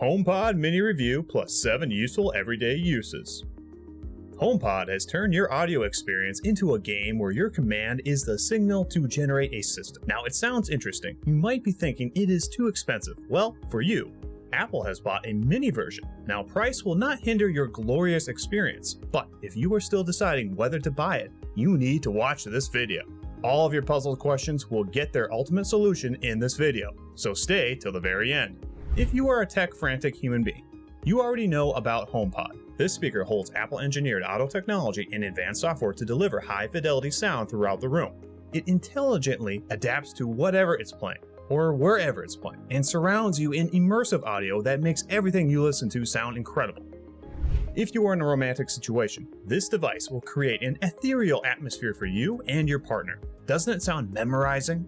HomePod Mini Review plus 7 useful everyday uses. HomePod has turned your audio experience into a game where your command is the signal to generate a system. Now, it sounds interesting. You might be thinking it is too expensive. Well, for you, Apple has bought a mini version. Now, price will not hinder your glorious experience, but if you are still deciding whether to buy it, you need to watch this video. All of your puzzle questions will get their ultimate solution in this video, so stay till the very end. If you are a tech-frantic human being, you already know about HomePod. This speaker holds Apple-engineered audio technology and advanced software to deliver high-fidelity sound throughout the room. It intelligently adapts to whatever it's playing, or wherever it's playing, and surrounds you in immersive audio that makes everything you listen to sound incredible. If you are in a romantic situation, this device will create an ethereal atmosphere for you and your partner. Doesn't it sound memorizing?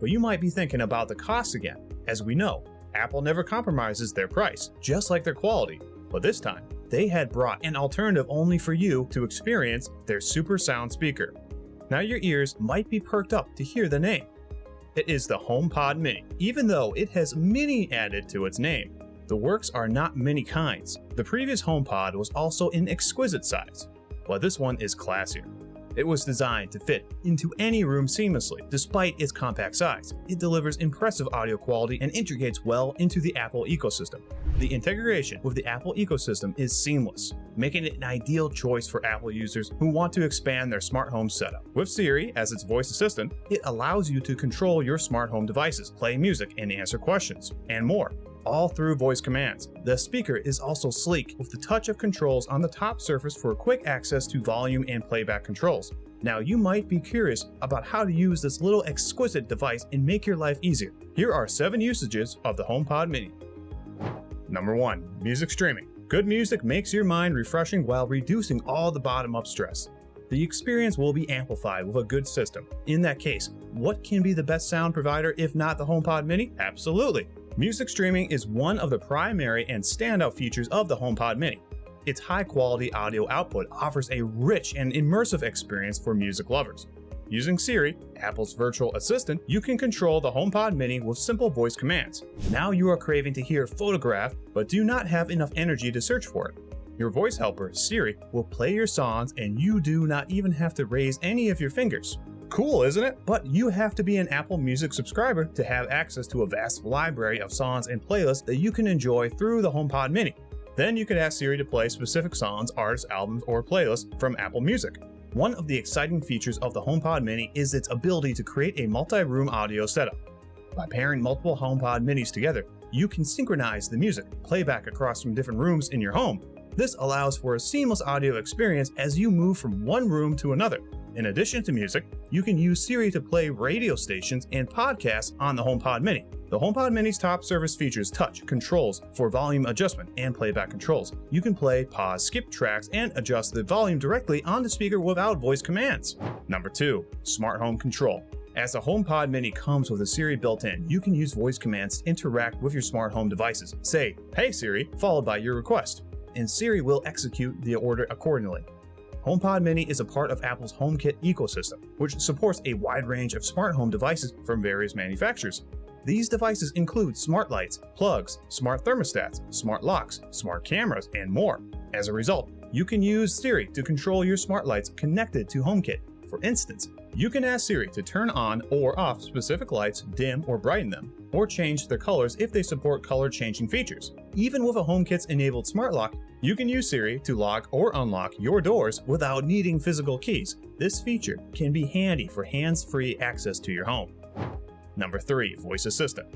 But you might be thinking about the cost again. As we know, Apple never compromises their price, just like their quality. But this time, they had brought an alternative only for you to experience their super sound speaker. Now your ears might be perked up to hear the name. It is the HomePod Mini, even though it has Mini added to its name. The works are not many kinds. The previous HomePod was also an exquisite size, but this one is classier. It was designed to fit into any room seamlessly. Despite its compact size, it delivers impressive audio quality and integrates well into the Apple ecosystem. The integration with the Apple ecosystem is seamless, making it an ideal choice for Apple users who want to expand their smart home setup. With Siri as its voice assistant, it allows you to control your smart home devices, play music, and answer questions, and more, all through voice commands. The speaker is also sleek with the touch of controls on the top surface for quick access to volume and playback controls. Now you might be curious about how to use this little exquisite device and make your life easier. Here are 7 usages of the HomePod Mini. Number 1. Music streaming. Good music makes your mind refreshing while reducing all the bottom-up stress. The experience will be amplified with a good system. In that case, what can be the best sound provider if not the HomePod Mini? Absolutely. Music streaming is one of the primary and standout features of the HomePod Mini. Its high-quality audio output offers a rich and immersive experience for music lovers. Using Siri, Apple's virtual assistant, you can control the HomePod Mini with simple voice commands. Now you are craving to hear Photograph, but do not have enough energy to search for it. Your voice helper, Siri, will play your songs and you do not even have to raise any of your fingers. Cool, isn't it? But you have to be an Apple Music subscriber to have access to a vast library of songs and playlists that you can enjoy through the HomePod Mini. Then you could ask Siri to play specific songs, artists, albums, or playlists from Apple Music. One of the exciting features of the HomePod Mini is its ability to create a multi-room audio setup. By pairing multiple HomePod Minis together, you can synchronize the music, playback across from different rooms in your home. This allows for a seamless audio experience as you move from one room to another. In addition to music, you can use Siri to play radio stations and podcasts on the HomePod Mini. The HomePod Mini's top service features touch controls for volume adjustment and playback controls. You can play, pause, skip tracks, and adjust the volume directly on the speaker without voice commands. Number 2. Smart Home Control. As the HomePod Mini comes with a Siri built in, you can use voice commands to interact with your smart home devices. Say, "Hey Siri," followed by your request, and Siri will execute the order accordingly. HomePod Mini is a part of Apple's HomeKit ecosystem, which supports a wide range of smart home devices from various manufacturers. These devices include smart lights, plugs, smart thermostats, smart locks, smart cameras, and more. As a result, you can use Siri to control your smart lights connected to HomeKit. For instance, you can ask Siri to turn on or off specific lights, dim or brighten them, or change their colors if they support color changing features. Even with a HomeKit's enabled smart lock, you can use Siri to lock or unlock your doors without needing physical keys. This feature can be handy for hands-free access to your home. Number 3. Voice Assistant.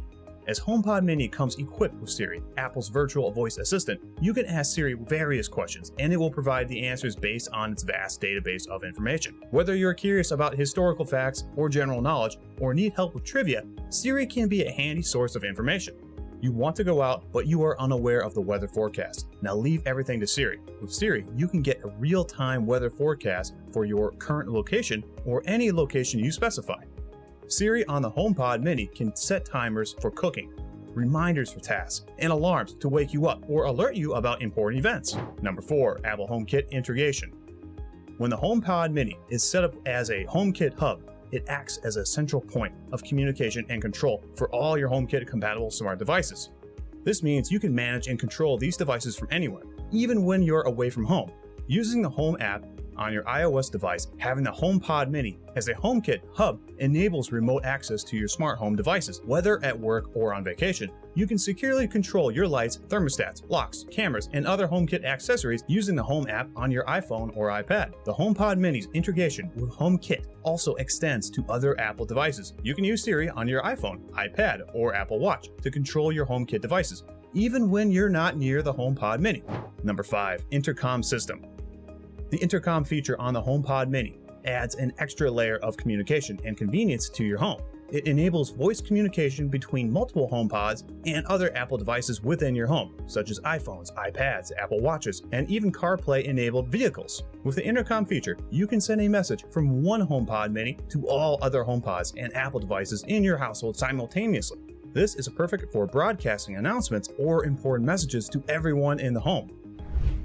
As HomePod Mini comes equipped with Siri, Apple's virtual voice assistant, you can ask Siri various questions and it will provide the answers based on its vast database of information. Whether you're curious about historical facts or general knowledge or need help with trivia, Siri can be a handy source of information. You want to go out, but you are unaware of the weather forecast. Now leave everything to Siri. With Siri, you can get a real-time weather forecast for your current location or any location you specify. Siri on the HomePod Mini can set timers for cooking, reminders for tasks, and alarms to wake you up or alert you about important events. Number 4. Apple HomeKit Integration. When the HomePod Mini is set up as a HomeKit hub, it acts as a central point of communication and control for all your HomeKit compatible smart devices. This means you can manage and control these devices from anywhere, even when you're away from home. Using the Home app on your iOS device, having the HomePod Mini as a HomeKit hub enables remote access to your smart home devices, whether at work or on vacation. You can securely control your lights, thermostats, locks, cameras, and other HomeKit accessories using the Home app on your iPhone or iPad. The HomePod Mini's integration with HomeKit also extends to other Apple devices. You can use Siri on your iPhone, iPad, or Apple Watch to control your HomeKit devices, even when you're not near the HomePod Mini. Number 5. Intercom System. The intercom feature on the HomePod Mini adds an extra layer of communication and convenience to your home. It enables voice communication between multiple HomePods and other Apple devices within your home, such as iPhones, iPads, Apple Watches, and even CarPlay-enabled vehicles. With the intercom feature, you can send a message from one HomePod Mini to all other HomePods and Apple devices in your household simultaneously. This is perfect for broadcasting announcements or important messages to everyone in the home.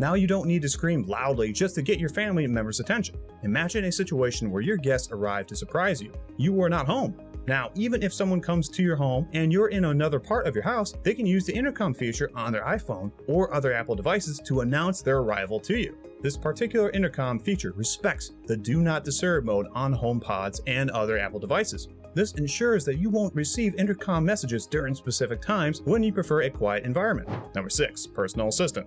Now you don't need to scream loudly just to get your family members' attention. Imagine a situation where your guests arrive to surprise you. You are not home. Now, even if someone comes to your home and you're in another part of your house, they can use the intercom feature on their iPhone or other Apple devices to announce their arrival to you. This particular intercom feature respects the Do Not Disturb mode on HomePods and other Apple devices. This ensures that you won't receive intercom messages during specific times when you prefer a quiet environment. Number 6. Personal Assistant.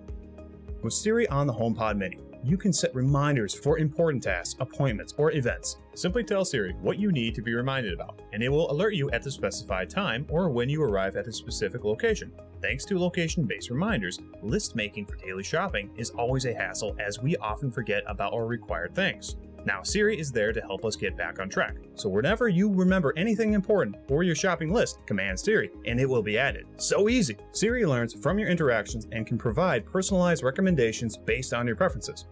With Siri on the HomePod Mini, you can set reminders for important tasks, appointments, or events. Simply tell Siri what you need to be reminded about, and it will alert you at the specified time or when you arrive at a specific location. Thanks to location-based reminders, list making for daily shopping is always a hassle as we often forget about our required things. Now, Siri is there to help us get back on track. So whenever you remember anything important for your shopping list, command Siri, and it will be added. So easy! Siri learns from your interactions and can provide personalized recommendations based on your preferences.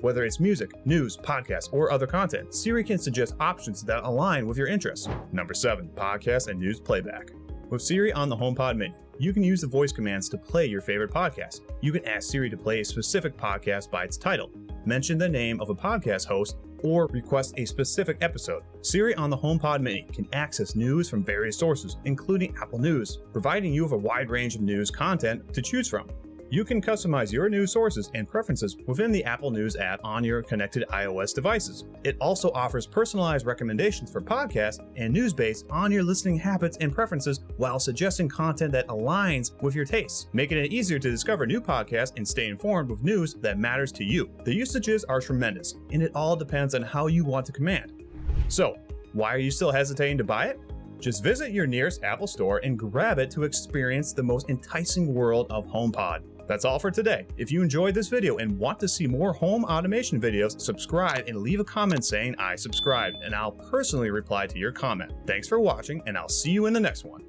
Whether it's music, news, podcasts, or other content, Siri can suggest options that align with your interests. Number 7. Podcast and news playback. With Siri on the HomePod Mini, you can use the voice commands to play your favorite podcast. You can ask Siri to play a specific podcast by its title, mention the name of a podcast host, or request a specific episode. Siri on the HomePod Mini can access news from various sources, including Apple News, providing you with a wide range of news content to choose from. You can customize your news sources and preferences within the Apple News app on your connected iOS devices. It also offers personalized recommendations for podcasts and news based on your listening habits and preferences while suggesting content that aligns with your tastes, making it easier to discover new podcasts and stay informed with news that matters to you. The usages are tremendous, and it all depends on how you want to command. So, why are you still hesitating to buy it? Just visit your nearest Apple store and grab it to experience the most enticing world of HomePod. That's all for today. If you enjoyed this video and want to see more home automation videos, subscribe and leave a comment saying I subscribed, and I'll personally reply to your comment. Thanks for watching, and I'll see you in the next one.